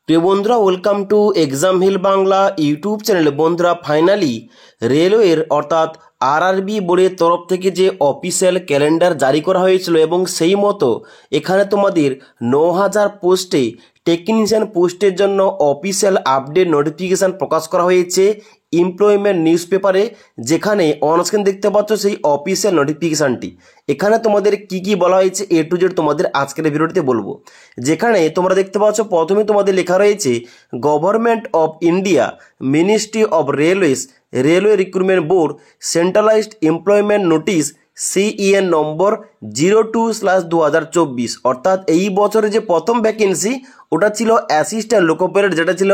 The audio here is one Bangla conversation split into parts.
প্রিয় বন্ধুরা, welcome to exam hill Bangla YouTube চ্যানেলে। বন্ধুরা, ফাইনালি রেলওয়ের অর্থাৎ আরআরবি বোর্ডের তরফ থেকে যে অফিসিয়াল ক্যালেন্ডার জারি করা হয়েছিল এবং সেই মতো এখানে তোমাদের 9000 পোস্টে টেকনিশিয়ান পোস্টের জন্য অফিসিয়াল আপডেট নোটিফিকেশান প্রকাশ করা হয়েছে এমপ্লয়মেন্ট নিউজ পেপারে, যেখানে অনস্ক্রিন দেখতে পাচ্ছ সেই অফিসিয়াল নোটিফিকেশানটি। এখানে তোমাদের কি কি বলা হয়েছে এ টু জেড তোমাদের আজকের ভিডিওটিতে বলবো। যেখানে তোমরা দেখতে পাচ্ছ প্রথমে তোমাদের লেখা রয়েছে government of India, ministry of railways, railway recruitment board, centralised employment notice CEN নম্বর 02/2024। অর্থাৎ এই বছরে যে প্রথম ভ্যাকেন্সি ওটা ছিল অ্যাসিস্ট্যান্ট লোকোপাইলট, যেটা ছিল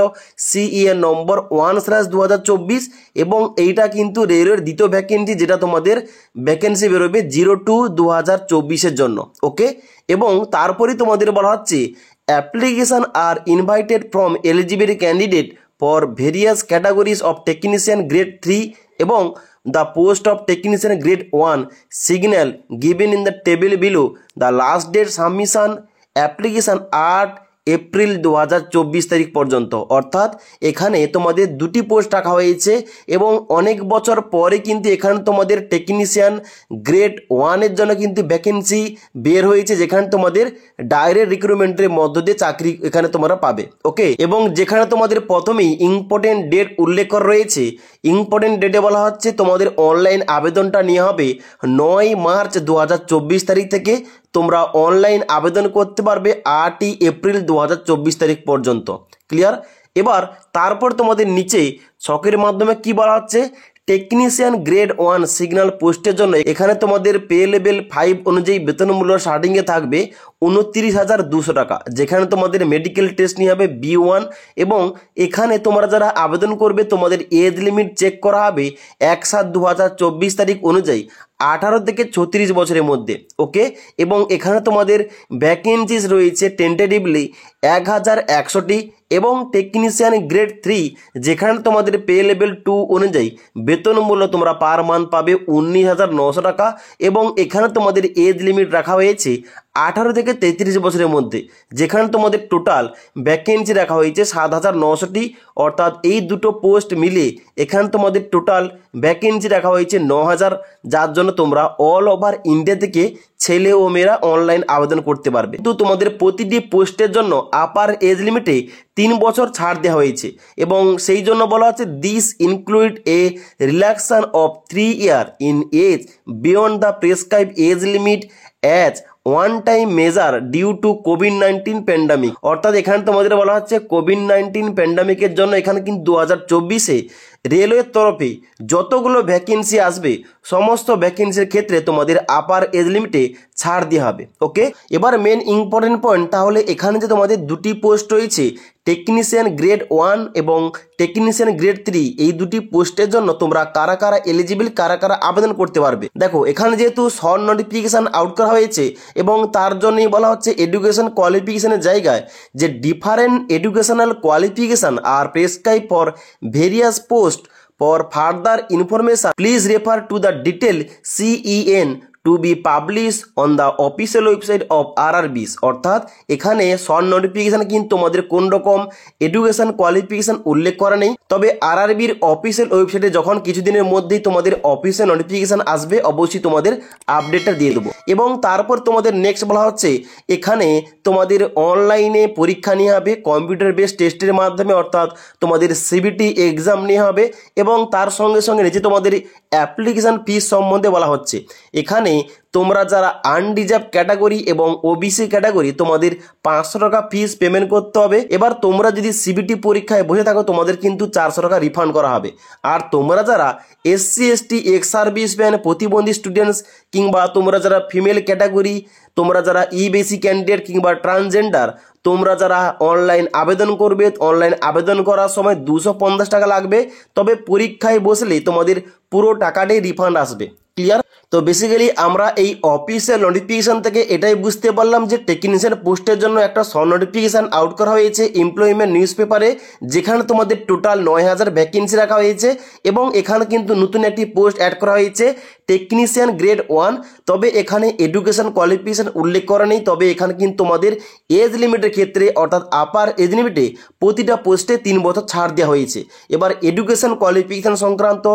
CEN নম্বর 1/2024, এবং এইটা কিন্তু রেলওয়ের দ্বিতীয় ভ্যাকেন্সি, যেটা তোমাদের ভ্যাকেন্সি বেরোবে 02/2024 জন্য। ওকে, এবং তারপরেই তোমাদের বলা হচ্ছে application are invited from eligible candidate for various categories of technician grade 3 এবং the post of technician grade 1 signal given in the table below. The last date submission application 8 April 2024 তারিখ পর্যন্ত। অর্থাৎ এখানে তোমাদের দুটি পোস্ট রাখা হয়েছে এবং অনেক বছর পরে কিন্তু এখানে তোমাদের টেকনিশিয়ান গ্রেড 1-এর জন্য কিন্তু ভ্যাকেন্সি বের হয়েছে, যেখানে তোমাদের ডাইরেক্ট রিক্রুটমেন্টের মধ্য দিয়ে চাকরি এখানে তোমরা পাবে। ওকে, এবং যেখানে তোমাদের প্রথমেই ইম্পর্টেন্ট ডেট উল্লেখ করা রয়েছে। ইম্পর্টেন্ট ডেটে বলা হচ্ছে তোমাদের অনলাইন আবেদনটা নেওয়া হবে 9 মার্চ 2024 তারিখ থেকে। তোমরা অনলাইন আবেদন করতে পারবে 8 এপ্রিল 2024 তারিখ পর্যন্ত। ক্লিয়ার? এবার তারপর তোমাদের নিচে ছকের মাধ্যমে কি বলা হচ্ছে, টেকনিশিয়ান গ্রেড 1 সিগন্যাল পোস্টের জন্য এখানে তোমাদের পে লেভেল 5 অনুযায়ী বেতন মূল্য স্টার্টিংয়ে থাকবে 29,200 টাকা, যেখানে তোমাদের মেডিকেল টেস্ট নিয়ে হবে B1, এবং এখানে তোমরা যারা আবেদন করবে তোমাদের এজ লিমিট চেক করা হবে 1/7/2024 তারিখ অনুযায়ী 18 থেকে 36 বছরের মধ্যে। ওকে, এবং এখানে তোমাদের ভ্যাকেন্সিস রয়েছে টেন্টেটিভলি 1100টি, এবং টেকনিশিয়ান গ্রেড 3 যেখানে তোমাদের পে লেভেল 2 অনুযায়ী বেতন মূল্য তোমরা পার মান্থ পাবে 19,900 টাকা, এবং এখানে তোমাদের এজ লিমিট রাখা হয়েছে 18 থেকে 33 বছরের মধ্যে, যেখানে তোমাদের টোটাল ভ্যাকেন্সি রাখা হয়েছে 7,900টি। অর্থাৎ এই দুটো পোস্ট মিলে এখানে তোমাদের টোটাল ভ্যাকেন্সি রাখা হয়েছে 9,000, যার জন্য তোমরা অল ওভার ইন্ডিয়া থেকে ছেলে ও মেয়েরা অনলাইন আবেদন করতে পারবে। কিন্তু তোমাদের প্রতিটি পোস্টের জন্য আপার এজ লিমিটে 3 বছর ছাড় দেওয়া হয়েছে, এবং সেই জন্য বলা হচ্ছে this include a relaxation of 3 year in age beyond the prescribe age limit as one time measure due to Covid pandemic. অর্থাৎ এখানে তোমাদের বলা হচ্ছে কোভিড-19 প্যান্ডামিকের জন্য এখানে কিন্তু 2024-এ রেলওয়ের তরফে যতগুলো ভ্যাকেন্সি আসবে সমস্ত ভ্যাকেন্সির ক্ষেত্রে তোমাদের আপার এজ লিমিটে ছাড় দেওয়া হবে। ওকে, এবার মেন ইম্পর্টেন্ট পয়েন্ট, তাহলে এখানে যে তোমাদের দুটি পোস্ট রয়েছে টেকনিশিয়ান গ্রেড 1 এবং টেকনিশিয়ান গ্রেড 3, এই দুটি পোস্টের জন্য তোমরা কারা কারা এলিজিবল, কারা কারা আবেদন করতে পারবে। দেখো, এখানে যেহেতু শর্ট নোটিফিকেশান আউট করা হয়েছে এবং তার জন্যই বলা হচ্ছে এডুকেশন কোয়ালিফিকেশনের জায়গায় যে different educational qualification are prescribe for various post for further information please refer to the detail CEN to be publish on the official website of RRBs। অর্থাৎ এখানে শর্ট নোটিফিকেশান কিন্তু তোমাদের কোন রকম এডুকেশন কোয়ালিফিকেশান উল্লেখ করা নেই, তবে RRBর অফিসিয়াল ওয়েবসাইটে যখন কিছুদিনের মধ্যেই তোমাদের অফিসিয়াল নোটিফিকেশান আসবে অবশ্যই তোমাদের আপডেটটা দিয়ে দেবো। এবং তারপর তোমাদের নেক্সট বলা হচ্ছে এখানে তোমাদের অনলাইনে পরীক্ষা নেওয়া হবে কম্পিউটার বেসড টেস্টের মাধ্যমে, অর্থাৎ তোমাদের CBT এক্সাম নেওয়া হবে, এবং তার সঙ্গে সঙ্গে নিচে তোমাদের অ্যাপ্লিকেশান ফিস সম্বন্ধে বলা হচ্ছে। এখানে তোমরা যারা আনরিজার্ভ ক্যাটাগরি এবং OBC ক্যাটাগরি তোমাদের 500 টাকা ফিস পেমেন্ট করতে হবে। এবার তোমরা যদি CBT পরীক্ষায় বসে থাকো তোমাদের কিন্তু 400 টাকা রিফান্ড করা হবে। আর তোমরা যারা SC ST এক্স সার্ভিসম্যান, প্রতিবন্ধী স্টুডেন্টস, কিংবা তোমরা যারা ফিমেল ক্যাটাগরি, তোমরা যারা EBC ক্যান্ডিডেট কিংবা ট্রান্সজেন্ডার, তোমরা যারা অনলাইন আবেদন করবে, অনলাইন আবেদন করার সময় 250 টাকা লাগবে, তবে পরীক্ষায় বসলে তোমাদের পুরো টাকাটাই রিফান্ড আসবে। ক্লিয়ার? তো বেসিক্যালি আমরা এই অফিসিয়াল নোটিফিকেশান থেকে এটাই বুঝতে পারলাম যে টেকনিশিয়ান পোস্টের জন্য একটা নোটিফিকেশান আউট করা হয়েছে এমপ্লয়মেন্ট নিউজ পেপারে, যেখানে তোমাদের টোটাল 9000 ভ্যাকেন্সি রাখা হয়েছে এবং এখানে কিন্তু নতুন একটি পোস্ট অ্যাড করা হয়েছে টেকনিশিয়ান গ্রেড 1। তবে এখানে এডুকেশন কোয়ালিফিকেশান উল্লেখ করা নেই, তবে এখানে কিন্তু তোমাদের এজ লিমিটের ক্ষেত্রে অর্থাৎ আপার এজ লিমিটে প্রতিটা পোস্টে 3 বছর ছাড় দেওয়া হয়েছে। এবার এডুকেশন কোয়ালিফিকেশান সংক্রান্ত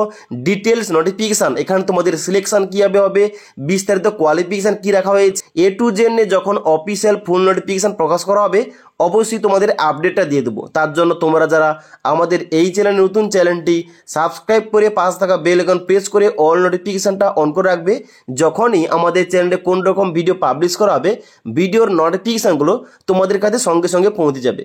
ডিটেলস নোটিফিকেশান, এখানে তোমাদের সিলেকশন কীভাবে হবে, বিস্তারিত কোয়ালিফিকেশান কী রাখা হয়েছে, এ টু জেড নিয়ে যখন অফিসিয়াল ফুল নোটিফিকেশান প্রকাশ করা হবে অবশ্যই তোমাদের আপডেটটা দিয়ে দেবো। তার জন্য তোমরা যারা আমাদের এই চ্যানেল নতুন, চ্যানেলটি সাবস্ক্রাইব করে পাশে থাকা বেল আইকন প্রেস করে অল নোটিফিকেশানটা অন করে রাখবে। যখনই আমাদের চ্যানেলে কোন রকম ভিডিও পাবলিশ করা হবে ভিডিওর নোটিফিকেশানগুলো তোমাদের কাছে সঙ্গে সঙ্গে পৌঁছে যাবে।